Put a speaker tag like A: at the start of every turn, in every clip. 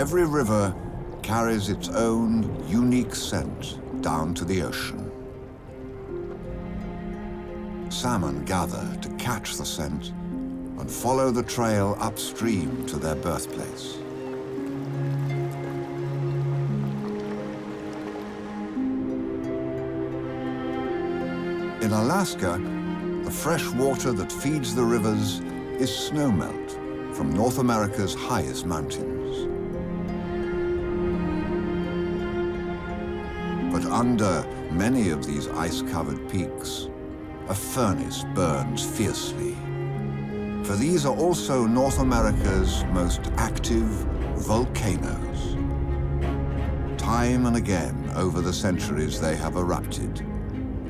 A: Every river carries its own unique scent down to the ocean. Salmon gather to catch the scent and follow the trail upstream to their birthplace. In Alaska, the fresh water that feeds the rivers is snowmelt from North America's highest mountains. But under many of these ice-covered peaks, a furnace burns fiercely. For these are also North America's most active volcanoes. Time and again over the centuries they have erupted,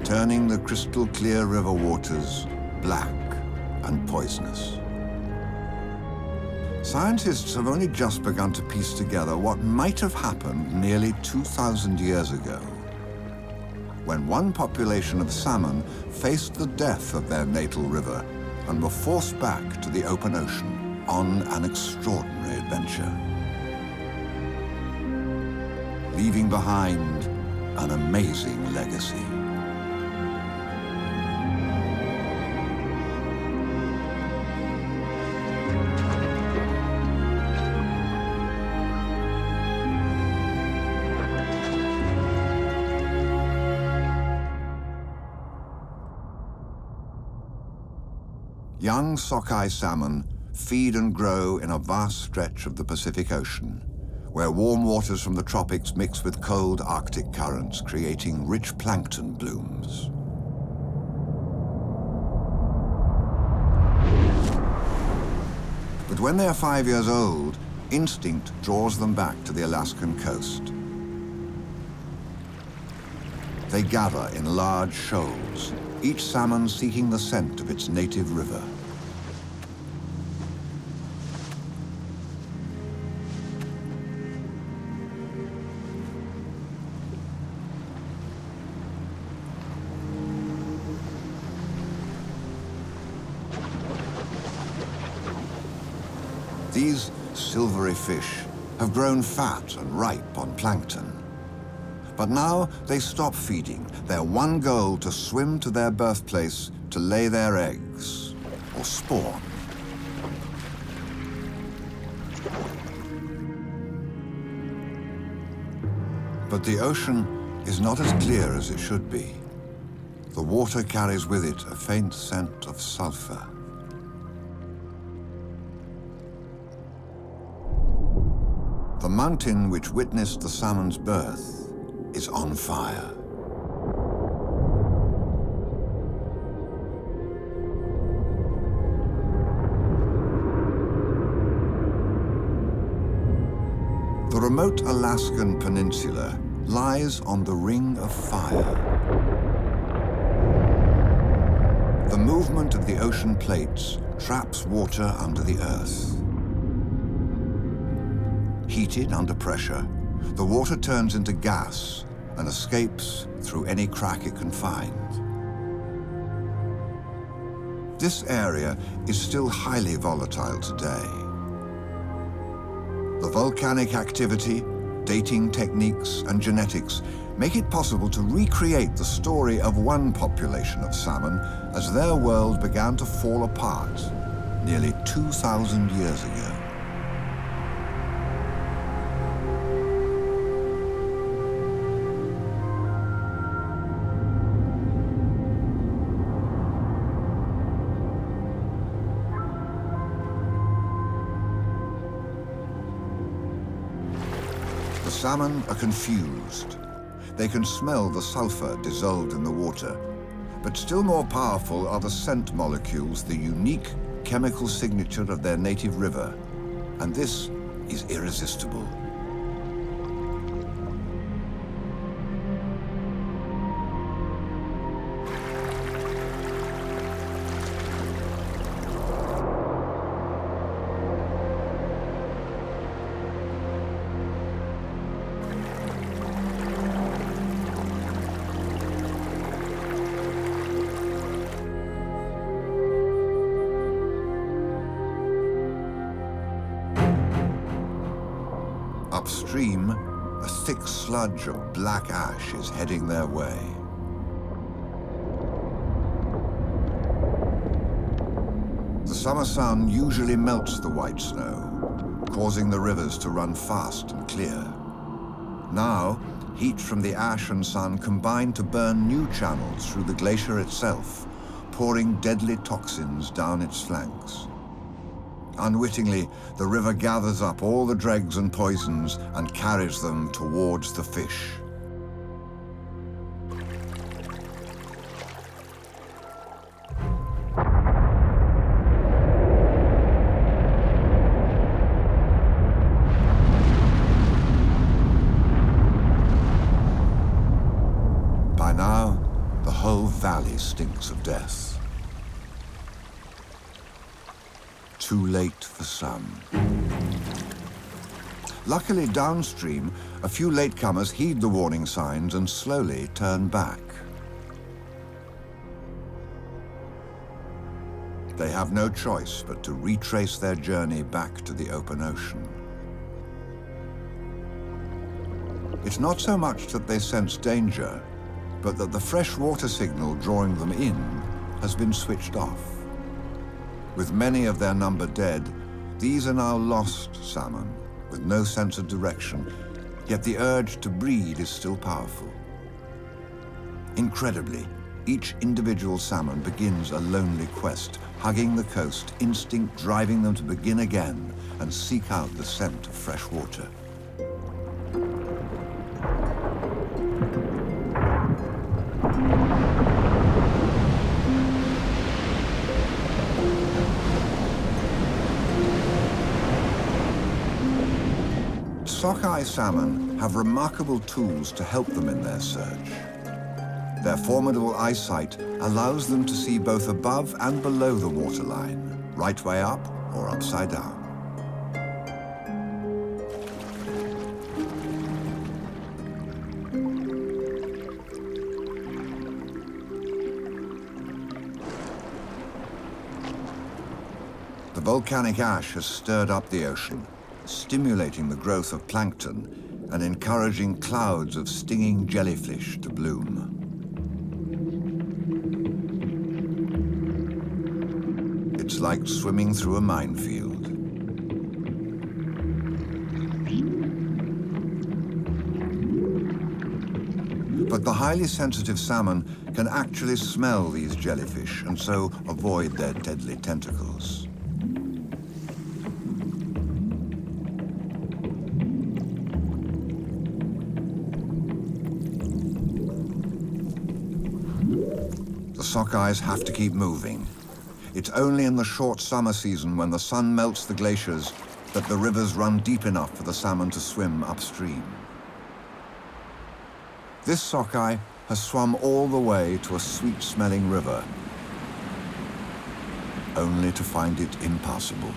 A: turning the crystal clear river waters black and poisonous. Scientists have only just begun to piece together what might have happened nearly 2,000 years ago, when one population of salmon faced the death of their natal river and were forced back to the open ocean on an extraordinary adventure, leaving behind an amazing legacy. Young sockeye salmon feed and grow in a vast stretch of the Pacific Ocean, where warm waters from the tropics mix with cold Arctic currents, creating rich plankton blooms. But when they are 5 years old, instinct draws them back to the Alaskan coast. They gather in large shoals, each salmon seeking the scent of its native river. These silvery fish have grown fat and ripe on plankton. But now they stop feeding, their one goal to swim to their birthplace to lay their eggs, or spawn. But the ocean is not as clear as it should be. The water carries with it a faint scent of sulfur. The mountain which witnessed the salmon's birth is on fire. The remote Alaskan peninsula lies on the Ring of Fire. The movement of the ocean plates traps water under the earth. Heated under pressure, the water turns into gas and escapes through any crack it can find. This area is still highly volatile today. The volcanic activity, dating techniques, and genetics make it possible to recreate the story of one population of salmon as their world began to fall apart nearly 2,000 years ago. The salmon are confused. They can smell the sulfur dissolved in the water, but still more powerful are the scent molecules, the unique chemical signature of their native river, and this is irresistible. upstream, a thick sludge of black ash is heading their way. The summer sun usually melts the white snow, causing the rivers to run fast and clear. Now, heat from the ash and sun combine to burn new channels through the glacier itself, pouring deadly toxins down its flanks. Unwittingly, the river gathers up all the dregs and poisons and carries them towards the fish. By now, the whole valley stinks of death. Too late for some. Luckily, downstream, a few latecomers heed the warning signs and slowly turn back. They have no choice but to retrace their journey back to the open ocean. It's not so much that they sense danger, but that the fresh water signal drawing them in has been switched off. With many of their number dead, these are now lost salmon, with no sense of direction, yet the urge to breed is still powerful. Incredibly, each individual salmon begins a lonely quest, hugging the coast, instinct driving them to begin again and seek out the scent of fresh water. Sockeye salmon have remarkable tools to help them in their search. Their formidable eyesight allows them to see both above and below the waterline, right way up or upside down. The volcanic ash has stirred up the ocean, stimulating the growth of plankton and encouraging clouds of stinging jellyfish to bloom. It's like swimming through a minefield. But the highly sensitive salmon can actually smell these jellyfish and so avoid their deadly tentacles. The sockeyes have to keep moving. It's only in the short summer season, when the sun melts the glaciers, that the rivers run deep enough for the salmon to swim upstream. This sockeye has swum all the way to a sweet-smelling river, only to find it impassable.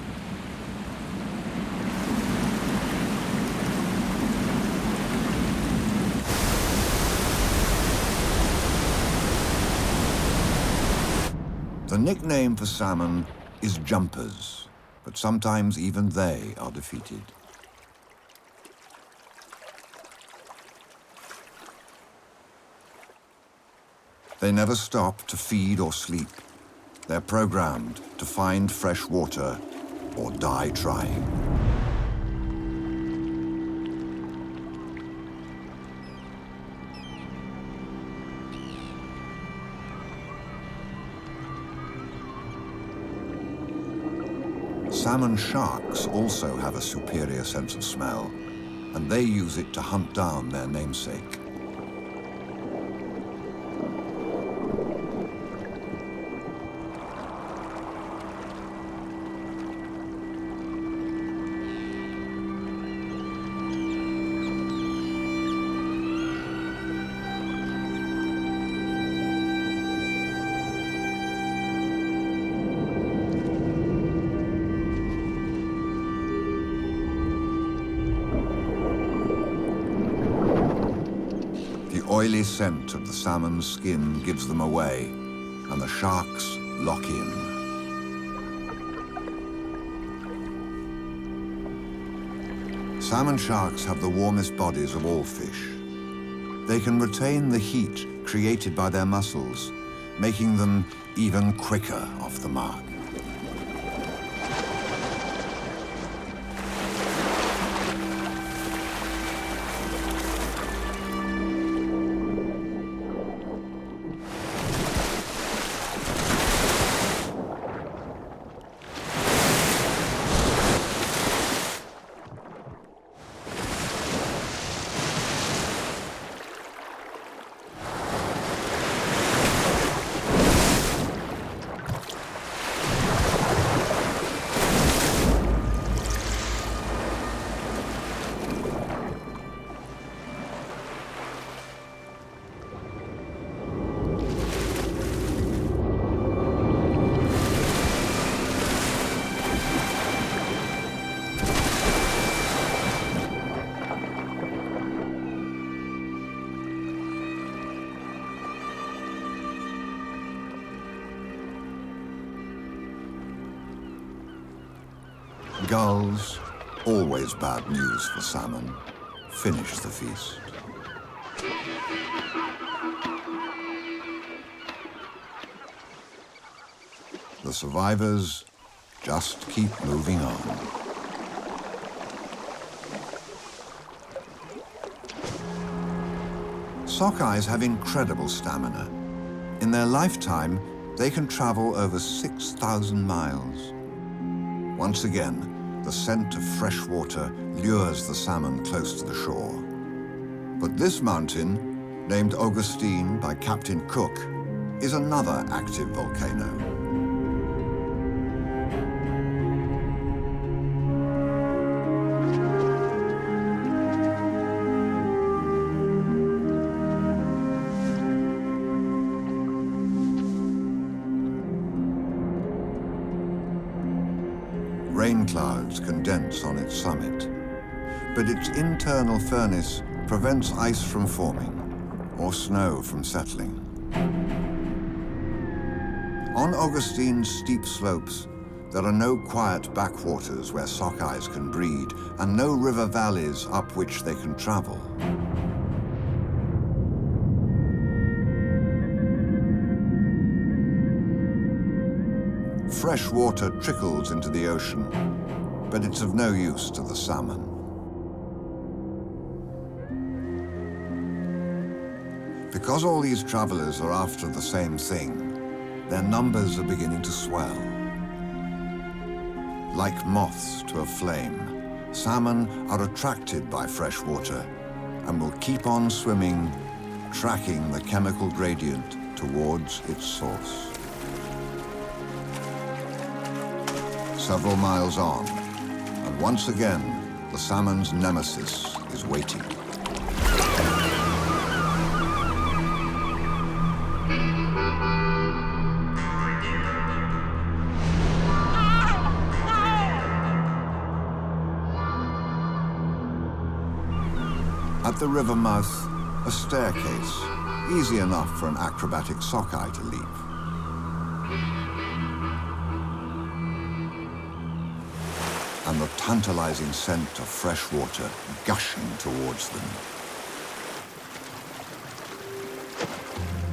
A: The nickname for salmon is jumpers, but sometimes even they are defeated. They never stop to feed or sleep. They're programmed to find fresh water or die trying. Salmon sharks also have a superior sense of smell, and they use it to hunt down their namesake. The oily scent of the salmon's skin gives them away, and the sharks lock in. Salmon sharks have the warmest bodies of all fish. They can retain the heat created by their muscles, making them even quicker off the mark. Gulls, always bad news for salmon, finish the feast. The survivors just keep moving on. Sockeyes have incredible stamina. In their lifetime, they can travel over 6,000 miles. Once again, the scent of fresh water lures the salmon close to the shore. But this mountain, named Augustine by Captain Cook, is another active volcano. Rain clouds condense on its summit, but its internal furnace prevents ice from forming or snow from settling. On Augustine's steep slopes, there are no quiet backwaters where sockeyes can breed and no river valleys up which they can travel. Fresh water trickles into the ocean, but it's of no use to the salmon. Because all these travelers are after the same thing, their numbers are beginning to swell. Like moths to a flame, salmon are attracted by fresh water and will keep on swimming, tracking the chemical gradient towards its source. Several miles on, and once again, the salmon's nemesis is waiting. At the river mouth, a staircase, easy enough for an acrobatic sockeye to leap. And the tantalizing scent of fresh water gushing towards them.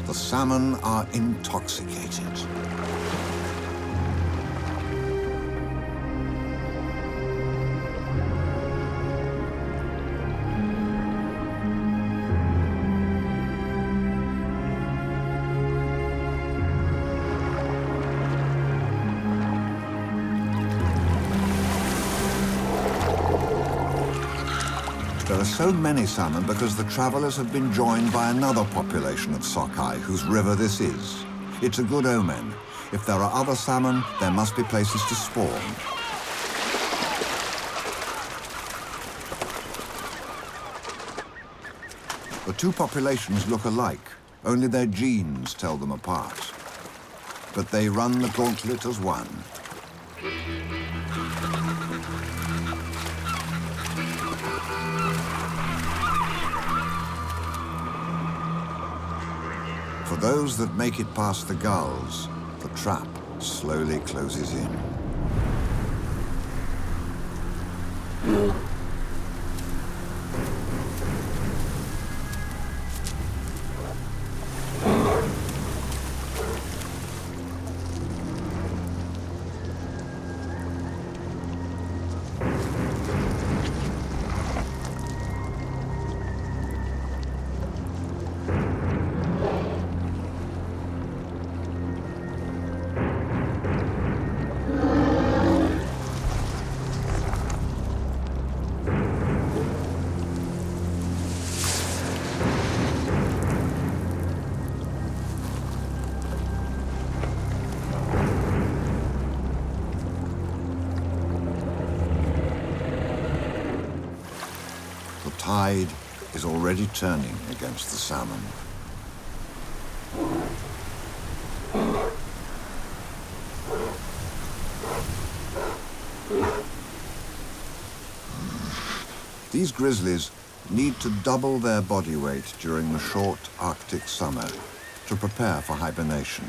A: The salmon are intoxicated. There are so many salmon because the travelers have been joined by another population of sockeye whose river this is. It's a good omen. If there are other salmon, there must be places to spawn. The two populations look alike, only their genes tell them apart. But they run the gauntlet as one. For those that make it past the gulls, the trap slowly closes in. tide is already turning against the salmon. These grizzlies need to double their body weight during the short Arctic summer to prepare for hibernation.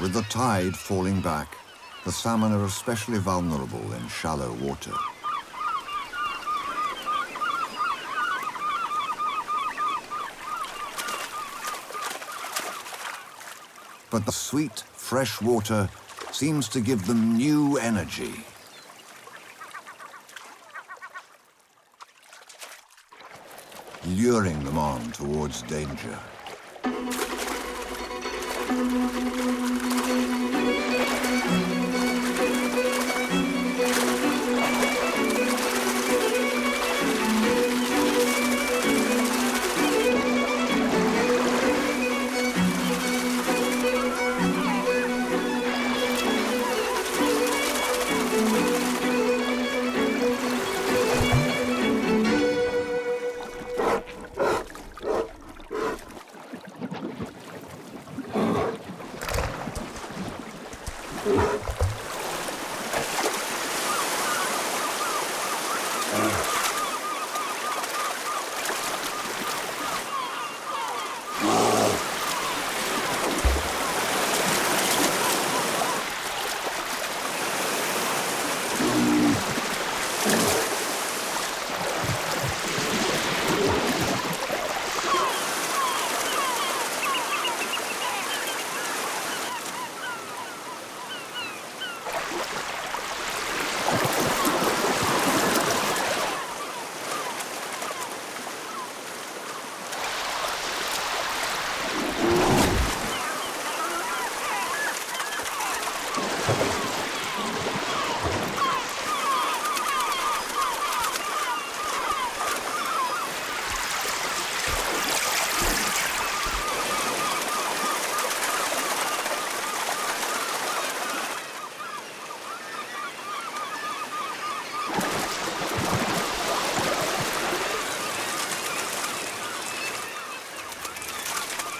A: With the tide falling back, the salmon are especially vulnerable in shallow water. But the sweet, fresh water seems to give them new energy. Luring them on towards danger.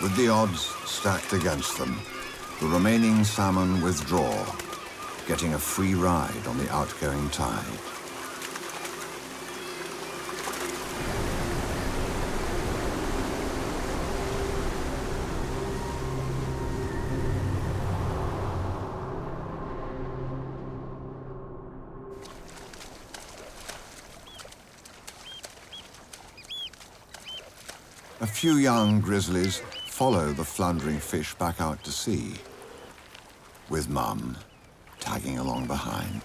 A: With the odds stacked against them, the remaining salmon withdraw, getting a free ride on the outgoing tide. A few young grizzlies follow the floundering fish back out to sea, with Mum tagging along behind.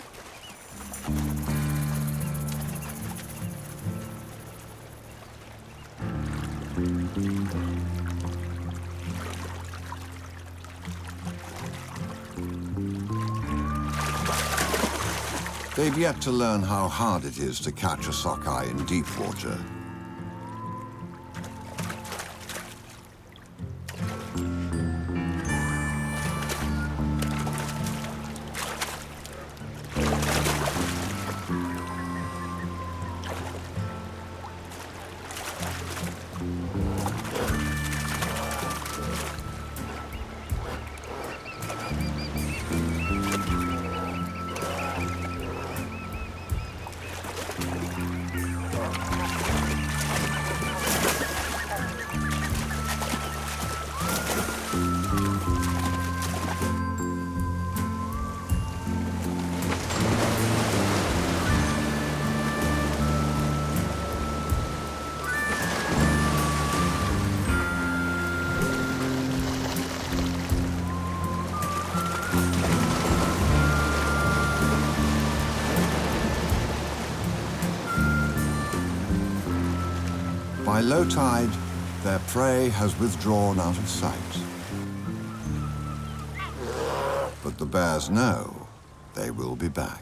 A: They've yet to learn how hard it is to catch a sockeye in deep water. By low tide, their prey has withdrawn out of sight. But the bears know they will be back.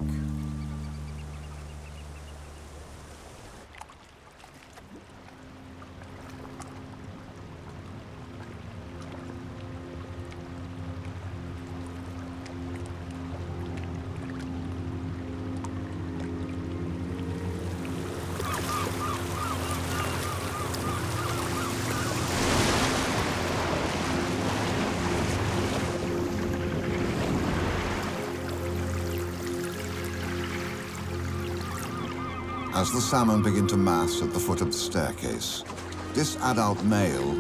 A: As the salmon begin to mass at the foot of the staircase, this adult male,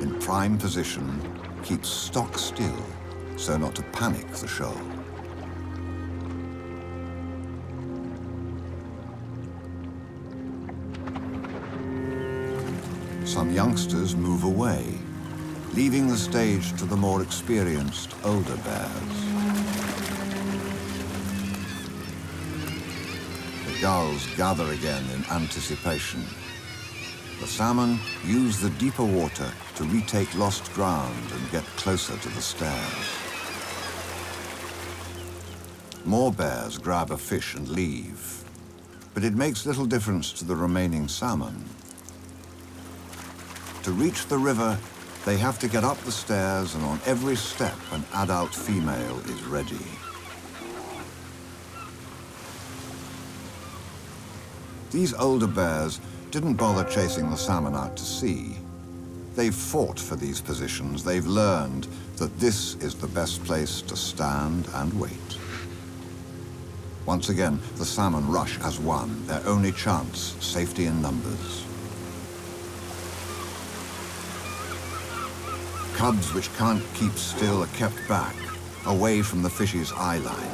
A: in prime position, keeps stock still, so not to panic the shoal. Some youngsters move away, leaving the stage to the more experienced older bears. The gulls gather again in anticipation. The salmon use the deeper water to retake lost ground and get closer to the stairs. More bears grab a fish and leave, but it makes little difference to the remaining salmon. To reach the river, they have to get up the stairs, and on every step, an adult female is ready. These older bears didn't bother chasing the salmon out to sea. They've fought for these positions. They've learned that this is the best place to stand and wait. Once again, the salmon rush as one, their only chance, safety in numbers. Cubs which can't keep still are kept back, away from the fish's eye line.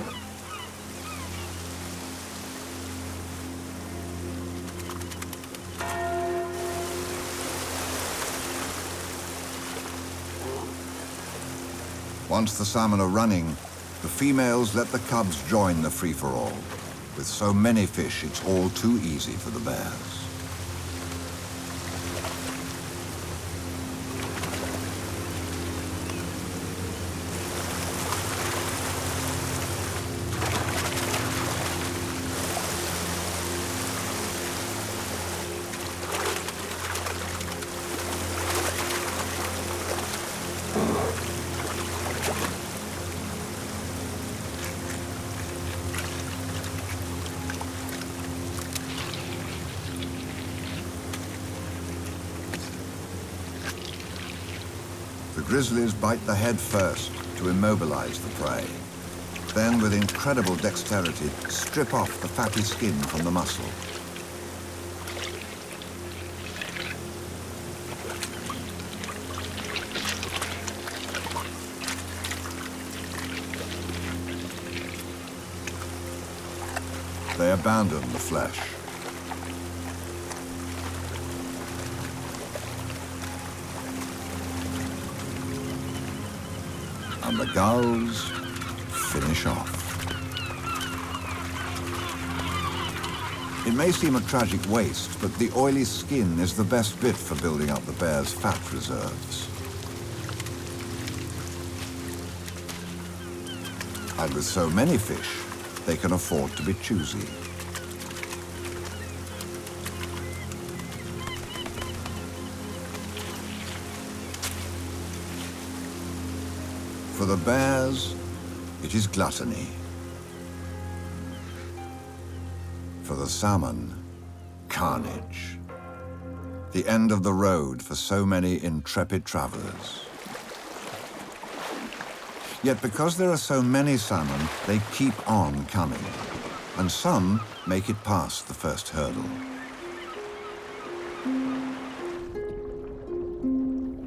A: Once the salmon are running, the females let the cubs join the free-for-all. With so many fish, it's all too easy for the bears. The grizzlies bite the head first to immobilize the prey. Then, with incredible dexterity, strip off the fatty skin from the muscle. They abandon the flesh. And the gulls finish off. It may seem a tragic waste, but the oily skin is the best bit for building up the bear's fat reserves. And with so many fish, they can afford to be choosy. For the bears, it is gluttony. For the salmon, carnage. The end of the road for so many intrepid travelers. Yet because there are so many salmon, they keep on coming. And some make it past the first hurdle.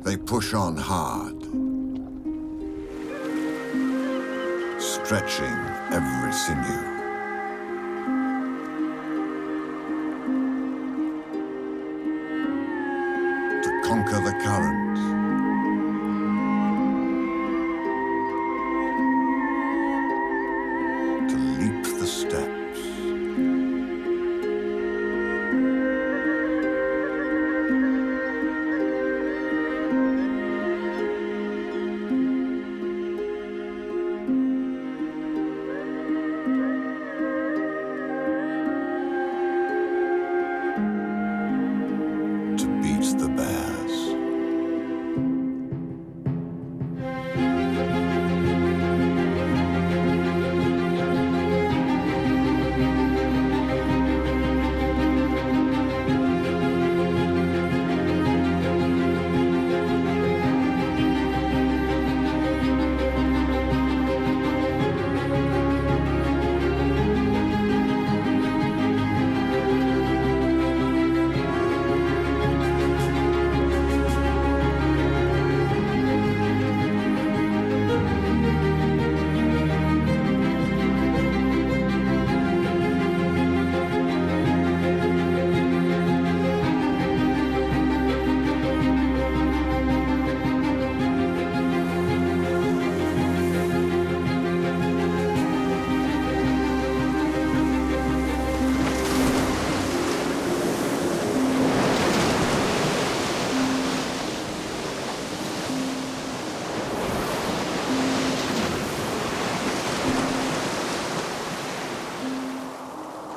A: They push on hard, stretching every sinew. To conquer the current. To leap the steps. To beat the bears.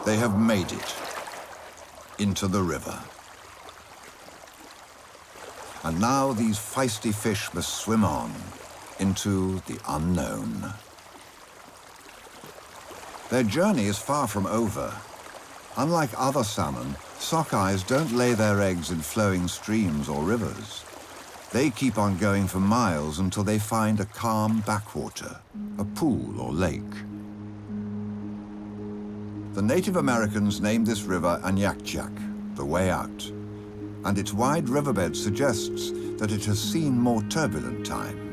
A: They have made it into the river. And now these feisty fish must swim on into the unknown. Their journey is far from over. Unlike other salmon, sockeyes don't lay their eggs in flowing streams or rivers. They keep on going for miles until they find a calm backwater, a pool or lake. The Native Americans named this river Aniakchak, the way out, and its wide riverbed suggests that it has seen more turbulent times.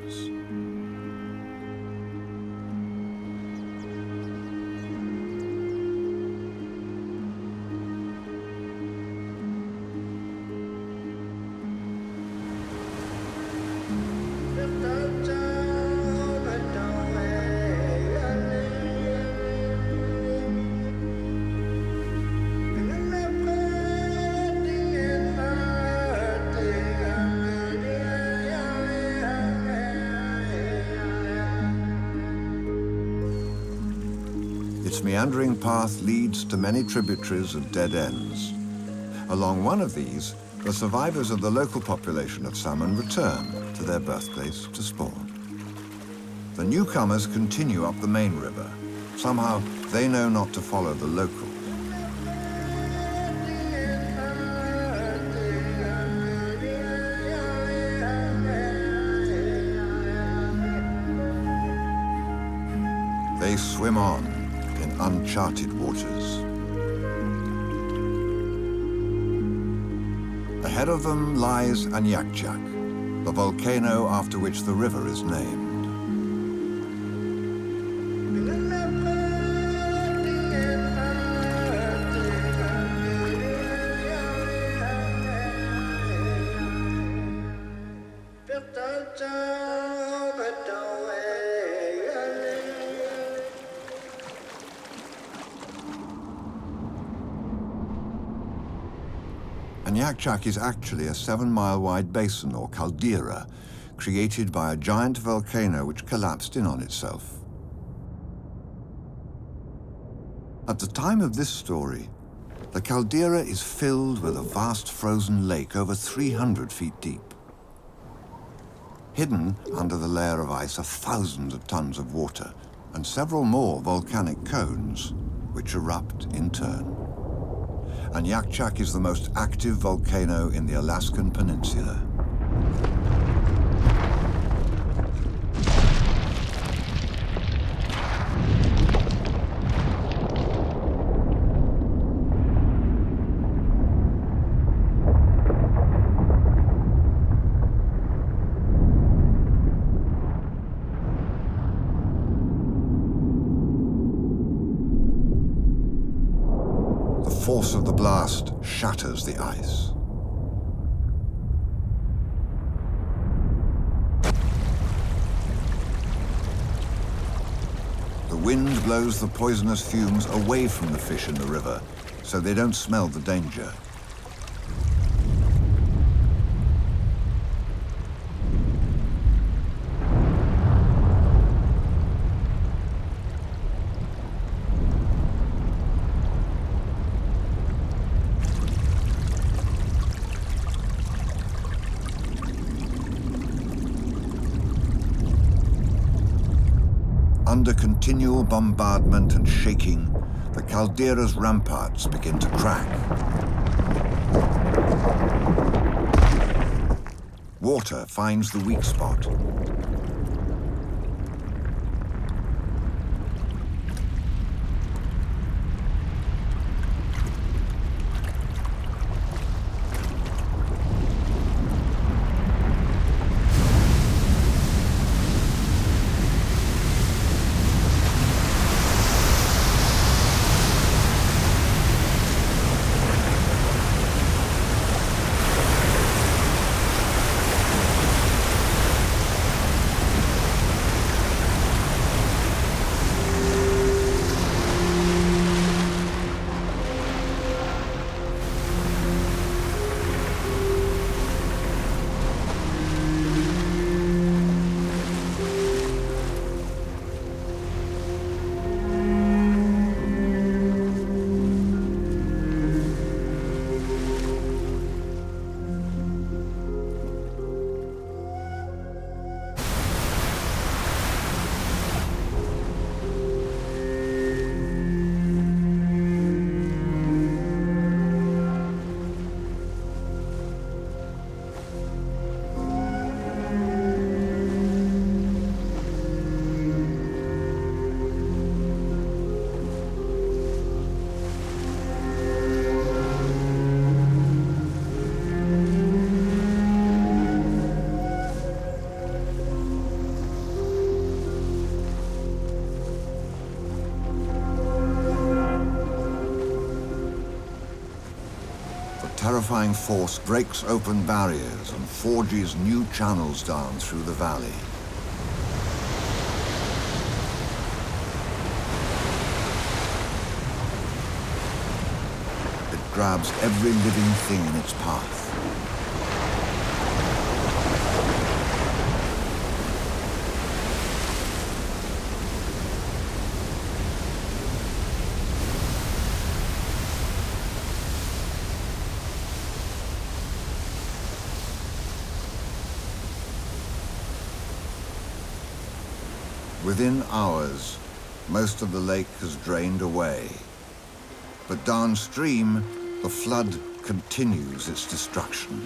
A: Its meandering path leads to many tributaries at dead ends. Along one of these, the survivors of the local population of salmon return to their birthplace to spawn. The newcomers continue up the main river. Somehow, they know not to follow the locals. They swim on in uncharted waters. Ahead of them lies Aniakchak, the volcano after which the river is named. Aniakchak is actually a 7-mile-wide basin, or caldera, created by a giant volcano which collapsed in on itself. At the time of this story, the caldera is filled with a vast frozen lake over 300 feet deep. Hidden under the layer of ice are thousands of tons of water and several more volcanic cones, which erupt in turn. Aniakchak is the most active volcano in the Alaskan Peninsula. The force of the blast shatters the ice. The wind blows the poisonous fumes away from the fish in the river, so they don't smell the danger. Under continual bombardment and shaking, the caldera's ramparts begin to crack. Water finds the weak spot. terrifying force breaks open barriers and forges new channels down through the valley. It grabs every living thing in its path. Within hours, most of the lake has drained away. But downstream, the flood continues its destruction.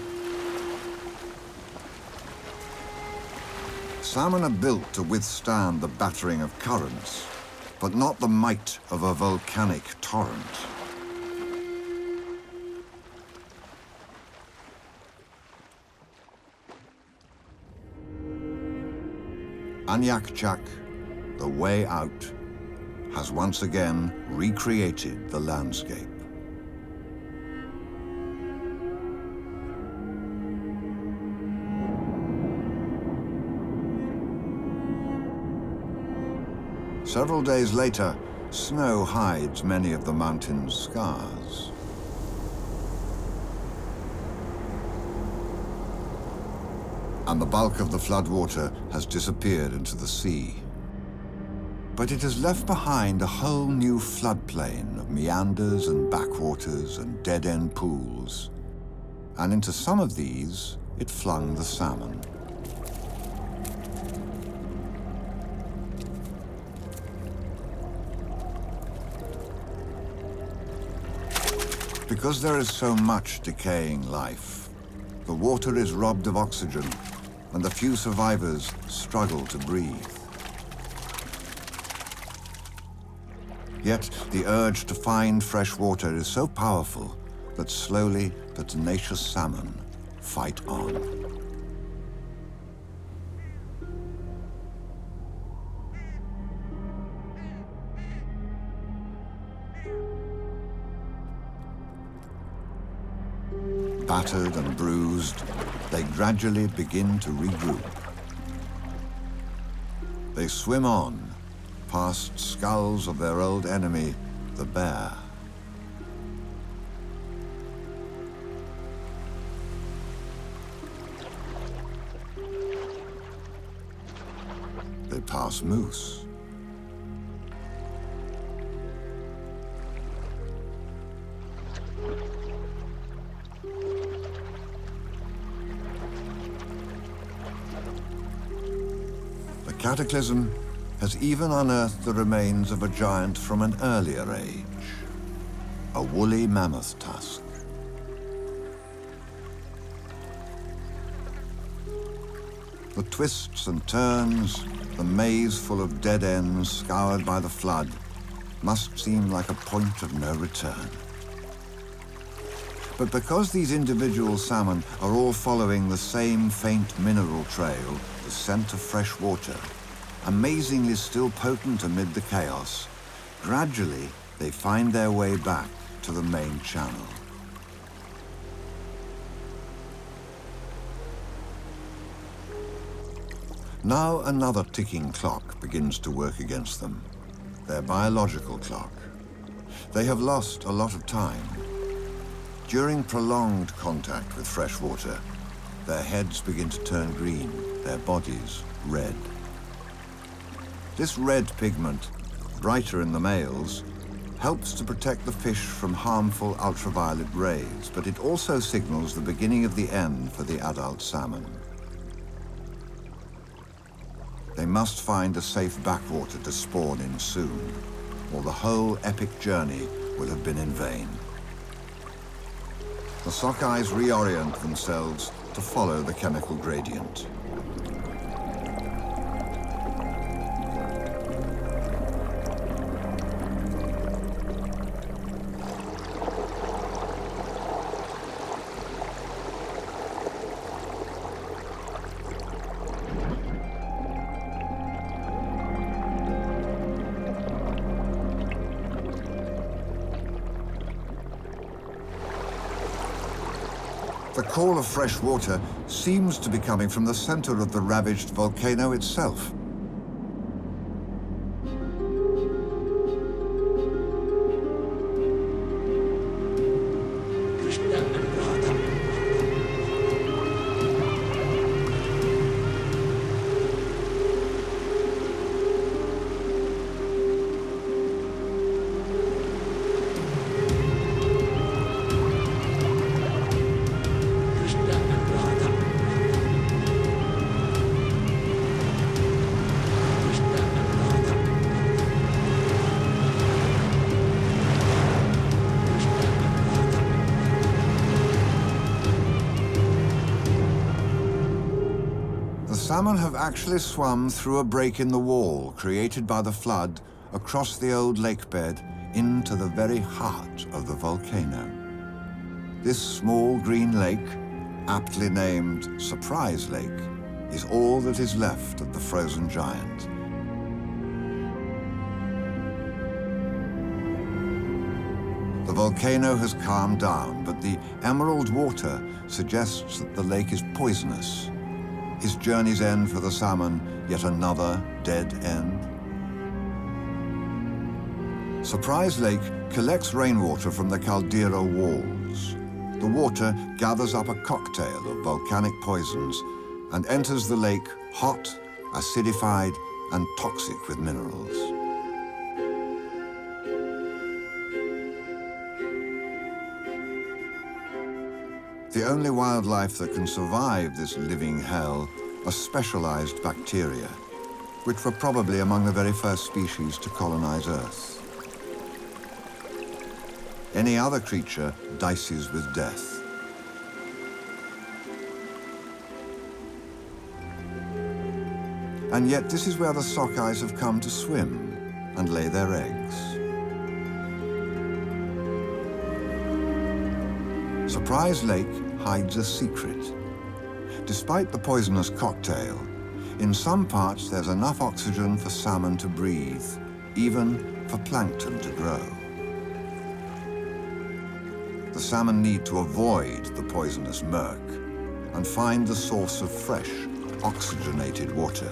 A: Salmon are built to withstand the battering of currents, but not the might of a volcanic torrent. Jacques, the way out, has once again recreated the landscape. Several days later, snow hides many of the mountain's scars. And the bulk of the floodwater has disappeared into the sea. But it has left behind a whole new floodplain of meanders and backwaters and dead-end pools. And into some of these, it flung the salmon. Because there is so much decaying life, the water is robbed of oxygen, and the few survivors struggle to breathe. Yet the urge to find fresh water is so powerful that slowly the tenacious salmon fight on. Battered and bruised, they gradually begin to regroup. They swim on, past skulls of their old enemy, the bear. They pass moose. The cataclysm has even unearthed the remains of a giant from an earlier age, a woolly mammoth tusk. The twists and turns, the maze full of dead ends scoured by the flood, must seem like a point of no return. But because these individual salmon are all following the same faint mineral trail, the scent of fresh water, amazingly still potent amid the chaos, gradually they find their way back to the main channel. Now another ticking clock begins to work against them, their biological clock. They have lost a lot of time. During prolonged contact with fresh water, their heads begin to turn green, their bodies red. This red pigment, brighter in the males, helps to protect the fish from harmful ultraviolet rays, but it also signals the beginning of the end for the adult salmon. They must find a safe backwater to spawn in soon, or the whole epic journey will have been in vain. The sockeyes reorient themselves to follow the chemical gradient. The call of fresh water seems to be coming from the center of the ravaged volcano itself. Salmon have actually swum through a break in the wall created by the flood across the old lake bed into the very heart of the volcano. This small green lake, aptly named Surprise Lake, is all that is left of the frozen giant. The volcano has calmed down, but the emerald water suggests that the lake is poisonous. Is journey's end for the salmon yet another dead end? Surprise Lake collects rainwater from the caldera walls. The water gathers up a cocktail of volcanic poisons and enters the lake hot, acidified, and toxic with minerals. The only wildlife that can survive this living hell are specialized bacteria, which were probably among the very first species to colonize Earth. Any other creature dices with death. And yet this is where the sockeyes have come to swim and lay their eggs. Surprise Lake hides a secret. Despite the poisonous cocktail, in some parts there's enough oxygen for salmon to breathe, even for plankton to grow. The salmon need to avoid the poisonous murk and find the source of fresh, oxygenated water.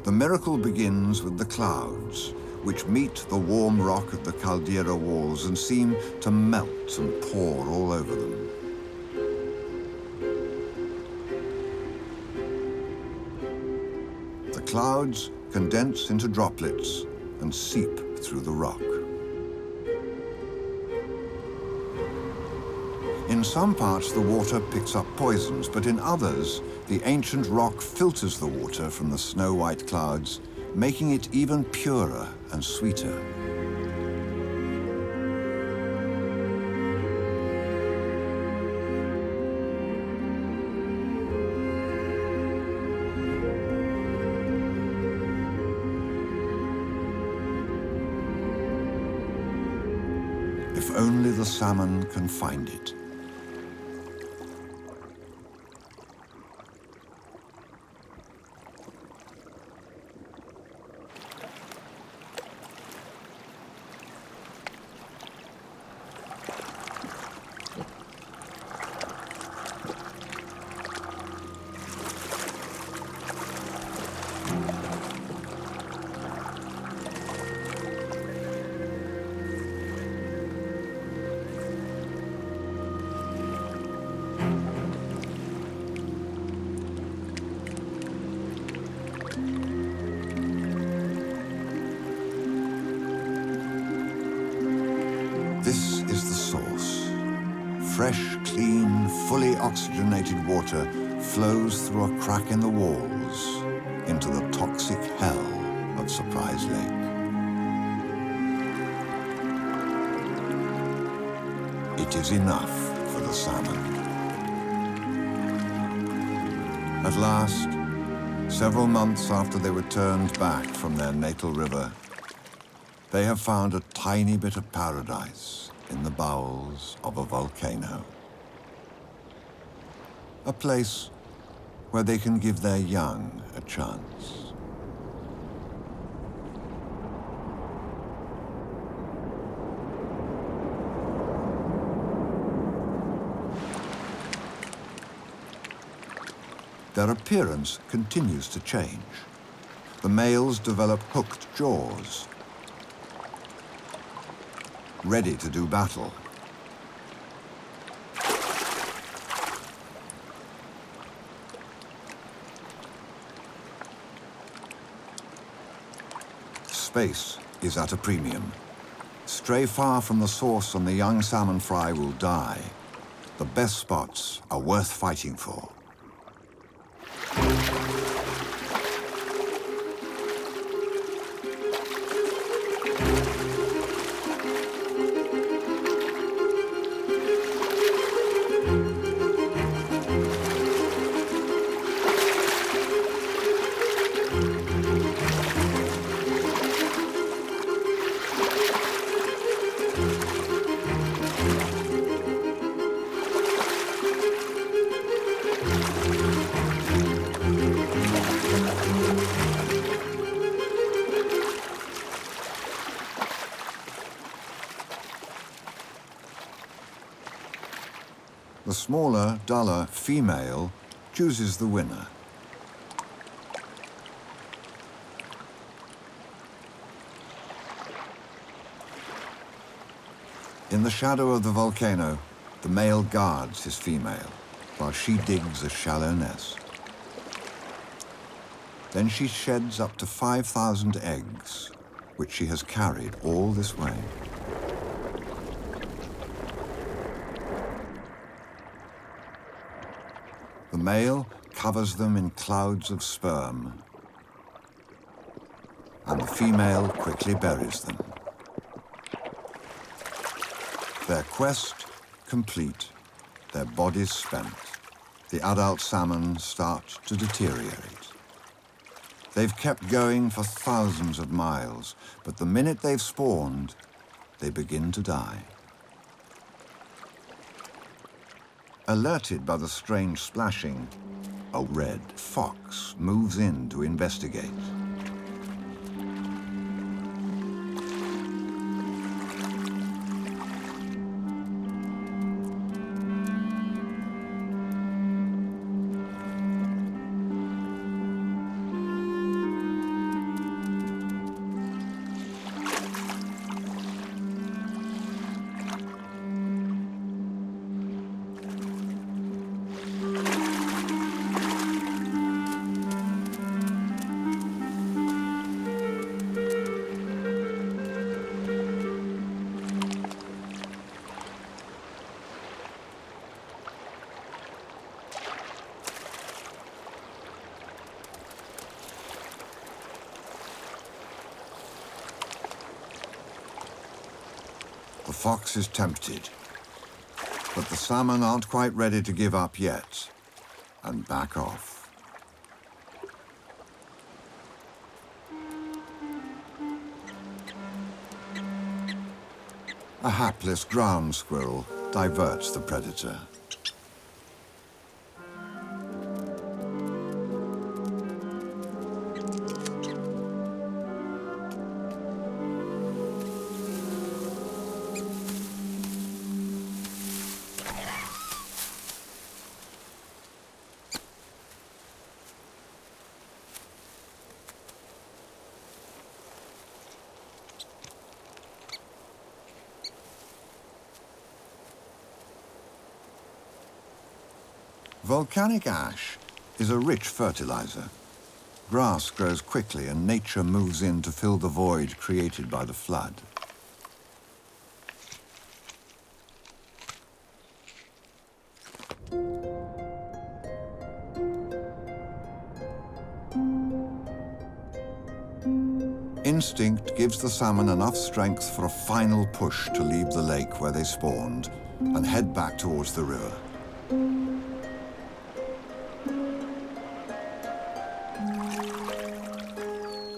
A: The miracle begins with the clouds, which meet the warm rock of the caldera walls and seem to melt and pour all over them. The clouds condense into droplets and seep through the rock. In some parts, the water picks up poisons, but in others, the ancient rock filters the water from the snow-white clouds, making it even purer and sweeter. If only the salmon can find it. This is the source. Fresh, clean, fully oxygenated water flows through a crack in the walls into the toxic hell of Surprise Lake. It is enough for the salmon. At last, several months after they were turned back from their natal river, they have found a tiny bit of paradise in the bowels of a volcano. A place where they can give their young a chance. their appearance continues to change. The males develop hooked jaws, ready to do battle. Space is at a premium. Stray far from the source and the young salmon fry will die. The best spots are worth fighting for. The smaller, duller female chooses the winner. In the shadow of the volcano, the male guards his female, while she digs a shallow nest. Then she sheds up to 5,000 eggs, which she has carried all this way. The male covers them in clouds of sperm, and the female quickly buries them. Their quest complete, their bodies spent, the adult salmon start to deteriorate. They've kept going for thousands of miles, but the minute they've spawned, they begin to die. Alerted by the strange splashing, a red fox moves in to investigate. The fox is tempted, but the salmon aren't quite ready to give up yet and back off. A hapless ground squirrel diverts the predator. Volcanic ash is a rich fertilizer. Grass grows quickly and nature moves in to fill the void created by the flood. Instinct gives the salmon enough strength for a final push to leave the lake where they spawned and head back towards the river.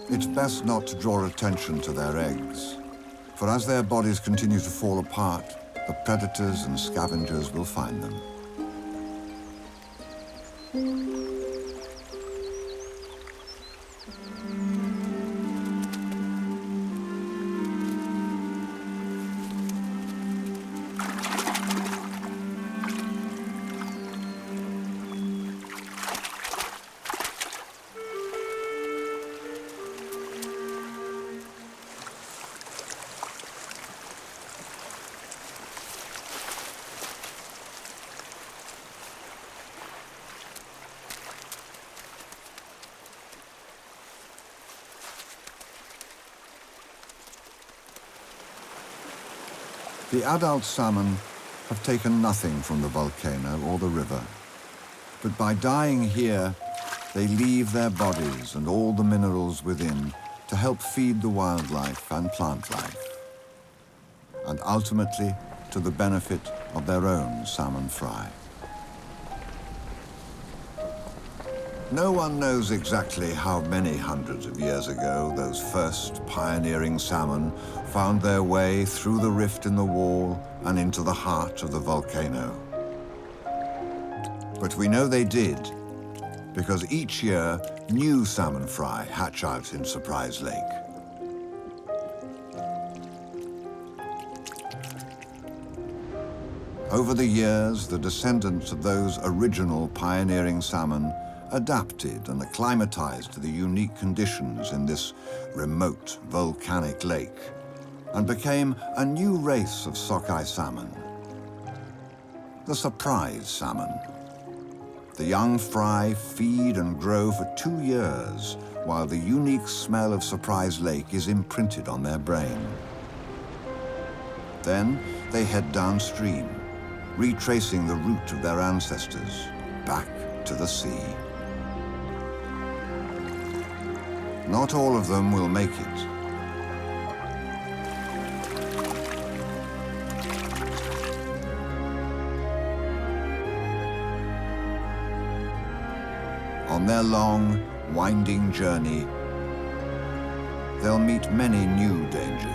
A: It's best not to draw attention to their eggs, for as their bodies continue to fall apart, the predators and scavengers will find them. The adult salmon have taken nothing from the volcano or the river. But by dying here, they leave their bodies and all the minerals within to help feed the wildlife and plant life, and ultimately to the benefit of their own salmon fry. No one knows exactly how many hundreds of years ago those first pioneering salmon found their way through the rift in the wall and into the heart of the volcano. But we know they did, because each year new salmon fry hatch out in Surprise Lake. Over the years, the descendants of those original pioneering salmon adapted and acclimatized to the unique conditions in this remote volcanic lake and became a new race of sockeye salmon, the surprise salmon. The young fry feed and grow for 2 years while the unique smell of Surprise Lake is imprinted on their brain. Then they head downstream, retracing the route of their ancestors back to the sea. Not all of them will make it. On their long, winding journey, they'll meet many new dangers.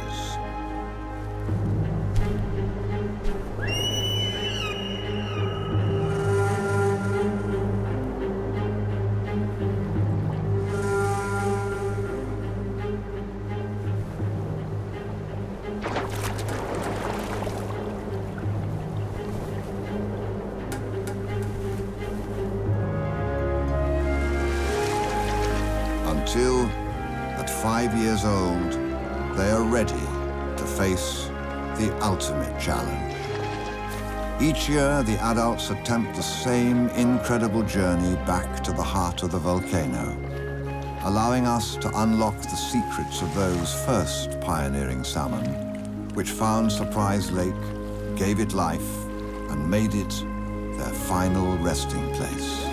A: Until, at 5 years old, they are ready to face the ultimate challenge. Each year, the adults attempt the same incredible journey back to the heart of the volcano, allowing us to unlock the secrets of those first pioneering salmon, which found Surprise Lake, gave it life, and made it their final resting place.